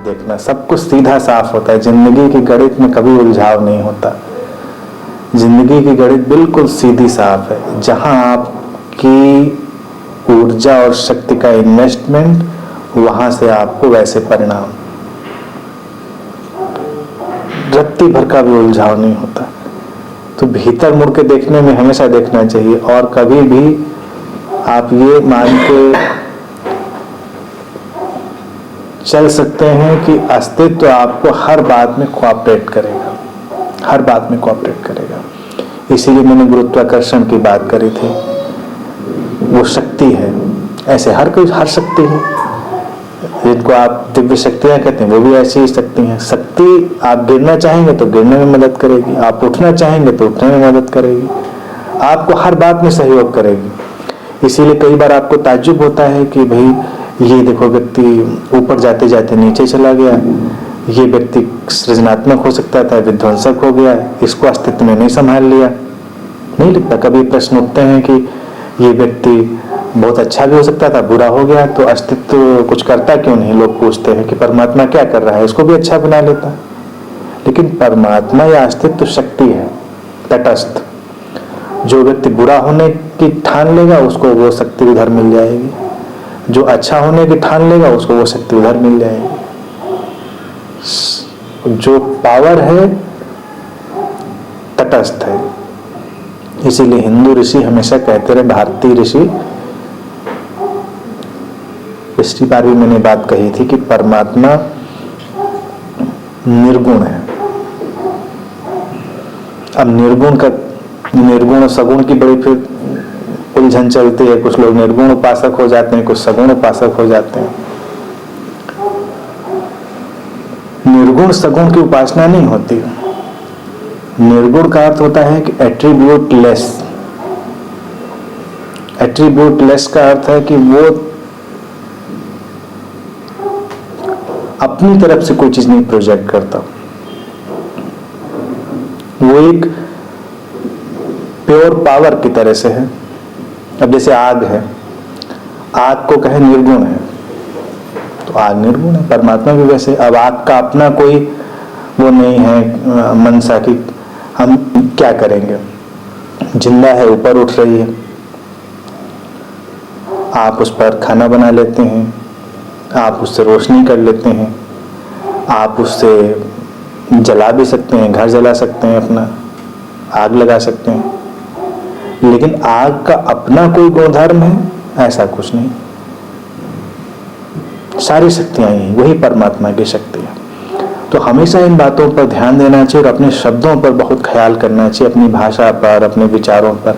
देखना, सब कुछ सीधा साफ होता है। जिंदगी की गणित में कभी उलझाव नहीं होता। जिंदगी की गणित बिल्कुल सीधी साफ है। जहां आपकी ऊर्जा और शक्ति का इन्वेस्टमेंट, वहां से आपको वैसे परिणाम। रत्ती भर का भी उलझाव नहीं होता। तो भीतर मुड़ के देखने में हमेशा देखना चाहिए। और कभी भी आप ये मान के चल सकते हैं कि अस्तित्व आपको हर बात में कोऑपरेट करेगा, हर बात में कोऑपरेट करेगा। इसीलिए मैंने गुरुत्वाकर्षण की बात करी थी। वो शक्ति है, ऐसे हर कोई, हर शक्ति है। जिनको आप दिव्य शक्तियां कहते हैं वो भी ऐसी ही शक्ति हैं। शक्ति आप गिरना चाहेंगे तो गिरने में मदद करेगी, आप उठना चाहेंगे तो उठने में मदद करेगी, आपको हर बात में सहयोग करेगी। इसीलिए कई बार आपको ताज्जुब होता है कि भाई ये देखो व्यक्ति ऊपर जाते जाते नीचे चला गया, ये व्यक्ति सृजनात्मक हो सकता था, विध्वंसक हो गया, इसको अस्तित्व में नहीं संभाल लिया। नहीं लिखता। कभी प्रश्न उठते हैं कि ये व्यक्ति बहुत अच्छा भी हो सकता था, बुरा हो गया, तो अस्तित्व कुछ करता क्यों नहीं? लोग पूछते हैं कि परमात्मा क्या कर रहा है, इसको भी अच्छा बना लेता। लेकिन परमात्मा या अस्तित्व शक्ति है, तटस्थ। जो व्यक्ति बुरा होने की ठान लेगा उसको वो शक्ति उधर मिल जाएगी, जो अच्छा होने की ठान लेगा उसको वो शक्ति उधर मिल जाएगी। जो पावर है तटस्थ है। इसीलिए हिंदू ऋषि हमेशा कहते रहे, भारतीय ऋषि, पिछली बार भी मैंने बात कही थी कि परमात्मा निर्गुण है। अब निर्गुण और सगुण की बड़ी फिर उलझन चलती है। कुछ लोग निर्गुण उपासक हो जाते हैं, कुछ सगुण उपासक हो जाते हैं। निर्गुण सगुण की उपासना नहीं होती। निर्गुण का अर्थ होता है कि एट्रीब्यूटलेस। एट्रीब्यूटलेस का अर्थ है कि वो अपनी तरफ से कोई चीज नहीं प्रोजेक्ट करता। वो एक प्योर पावर की तरह से है। अब जैसे आग है, आग को कहे निर्गुण है तो आग निर्गुण है। परमात्मा भी वैसे। अब आग का अपना कोई वो नहीं है मनसा की हम क्या करेंगे, जिंदा है, ऊपर उठ रही है, आप उस पर खाना बना लेते हैं, आप उससे रोशनी कर लेते हैं, आप उससे जला भी सकते हैं, घर जला सकते हैं, अपना आग लगा सकते हैं। लेकिन आग का अपना कोई गुणधर्म है ऐसा कुछ नहीं। सारी शक्तियां ही वही परमात्मा की शक्ति है। तो हमेशा इन बातों पर ध्यान देना चाहिए और अपने शब्दों पर बहुत ख्याल करना चाहिए, अपनी भाषा पर, अपने विचारों पर।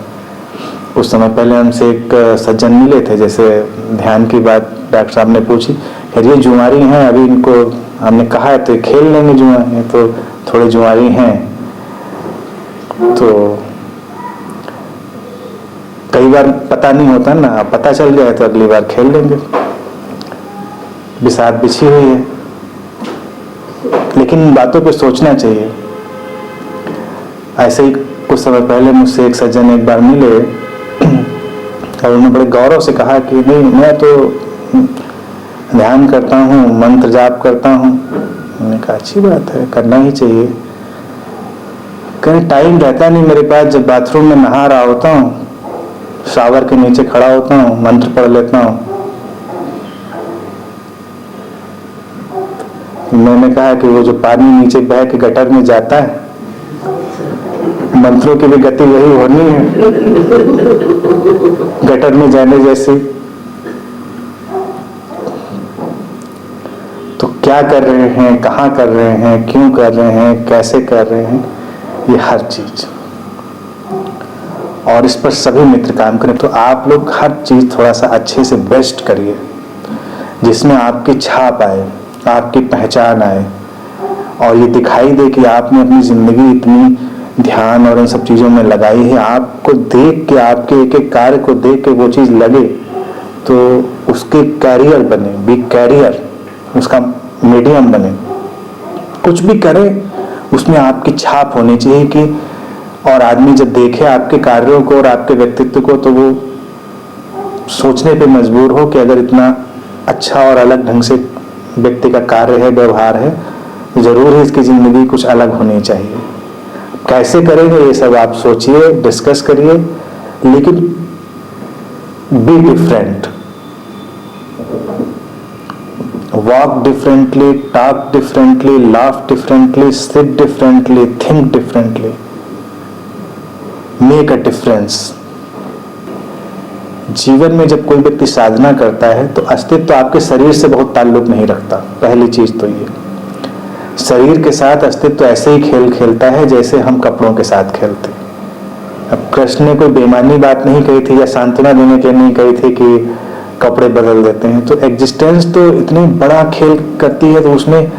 कुछ समय पहले हमसे एक सज्जन मिले थे, जैसे ध्यान की बात डॉक्टर साहब ने पूछी, खैर ये जुआरी हैं, अभी इनको हमने कहा है तो खेल लेंगे जुआ, ये तो थोड़े जुआरी हैं। तो कई बार पता नहीं होता ना, अब पता चल गया है तो अगली बार खेल लेंगे। बिसात बिछी हुई है, लेकिन इन बातों पे सोचना चाहिए। ऐसे ही कुछ समय पहले मुझसे एक सज्जन एक बार मिले और उन्होंने बड़े गौरव से कहा कि नहीं, मैं तो ध्यान करता हूँ, मंत्र जाप करता हूँ। मैंने कहा अच्छी बात है, करना ही चाहिए। कहीं टाइम रहता नहीं मेरे पास, जब बाथरूम में नहा रहा होता हूँ, शावर के नीचे खड़ा होता हूँ, मंत्र पढ़ लेता हूँ। मैंने कहा कि वो जो पानी नीचे बह के गटर में जाता है, मंत्रों की भी गति वही होनी है, गटर में जाने जैसी। तो क्या कर रहे हैं, कहाँ कर रहे हैं, क्यों कर रहे हैं, कैसे कर रहे हैं, ये हर चीज। और इस पर सभी मित्र काम करें। तो आप लोग हर चीज थोड़ा सा अच्छे से बेस्ट करिए, जिसमें आपकी छाप आए, आपकी पहचान आए, और ये दिखाई दे कि आपने अपनी जिंदगी इतनी ध्यान और इन सब चीजों में लगाई है। आपको देख के, आपके एक एक कार्य को देख के वो चीज लगे तो उसके कैरियर बने, बिग कैरियर, उसका मीडियम बने। कुछ भी करे उसमें आपकी छाप होनी चाहिए कि, और आदमी जब देखे आपके कार्यों को और आपके व्यक्तित्व को तो वो सोचने पे मजबूर हो कि अगर इतना अच्छा और अलग ढंग से व्यक्ति का कार्य है, व्यवहार है, जरूर ही इसकी जिंदगी कुछ अलग होनी चाहिए। कैसे करेंगे ये सब आप सोचिए, डिस्कस करिए, लेकिन be different, walk differently, talk differently, laugh differently, sit differently, think differently, make a difference. जीवन में जब कोई व्यक्ति साधना करता है तो अस्तित्व आपके शरीर से बहुत ताल्लुक नहीं रखता। पहली चीज तो ये, शरीर के साथ अस्तित्व ऐसे ही खेल खेलता है जैसे हम कपड़ों के साथ खेलते। अब कृष्ण ने कोई बेईमानी बात नहीं कही थी या सांत्वना देने के लिए नहीं कही थी कि कपड़े बदल देते हैं। तो एग्जिस्टेंस तो इतनी बड़ा खेल करती है तो उसमें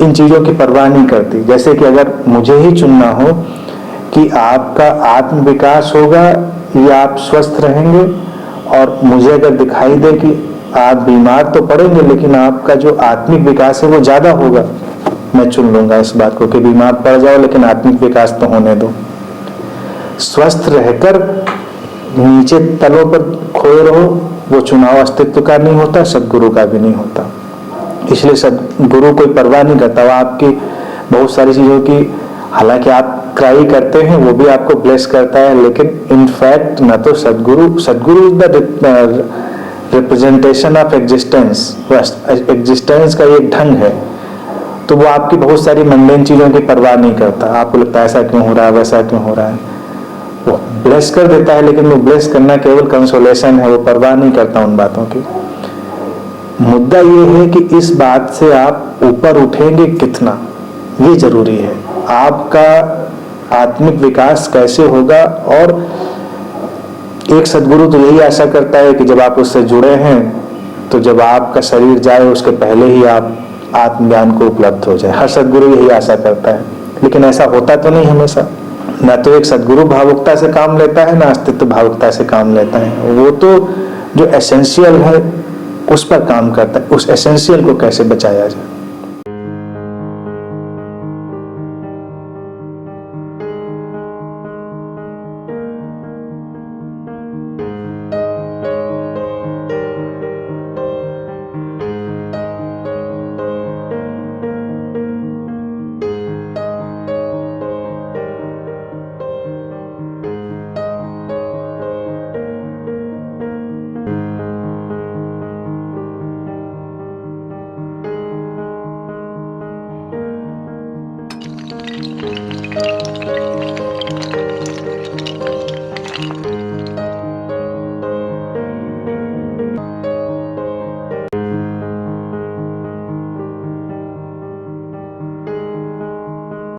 इन चीजों की परवाह नहीं करती। जैसे कि अगर मुझे ही चुनना हो कि आपका आत्म विकास होगा या आप स्वस्थ रहेंगे, और मुझे अगर दिखाई दे कि आप बीमार तो पड़ेंगे लेकिन आपका जो आत्मिक विकास है वो ज्यादा होगा, मैं चुन लूंगा इस बात को कि बीमार पड़ जाओ लेकिन आत्मिक विकास तो होने दो। स्वस्थ रहकर नीचे तलों पर खोए रहो, वो चुनाव अस्तित्व का नहीं होता, सदगुरु का भी नहीं होता। इसलिए सदगुरु कोई परवाह नहीं करता। वो आपकी बहुत सारी चीजों की, हालांकि आप क्राई करते हैं, वो भी आपको ब्लेस करता है, लेकिन इनफैक्ट न तो सदगुरु is the representation of existence. Existence का एक ढंग है, तो वो आपकी बहुत सारी मंडेन चीजों की परवाह नहीं करता। आपको लगता है ऐसा क्यों हो रहा है, वैसा क्यों हो रहा है, वो ब्लेस कर देता है, लेकिन वो ब्लेस करना केवल कंसोलेशन है, वो परवाह नहीं करता उन बातों की। मुद्दा ये है कि इस बात से आप ऊपर उठेंगे कितना, ये जरूरी है। आपका आत्मिक विकास कैसे होगा, और एक सदगुरु तो यही आशा करता है कि जब आप उससे जुड़े हैं तो जब आपका शरीर जाए उसके पहले ही आप आत्मज्ञान को उपलब्ध हो जाए। हर सदगुरु यही आशा करता है, लेकिन ऐसा होता तो नहीं हमेशा। ना तो एक सदगुरु भावुकता से काम लेता है, ना अस्तित्व भावुकता से काम लेता है। वो तो जो एसेंशियल है उस पर काम करता है, उस एसेंशियल को कैसे बचाया जाए।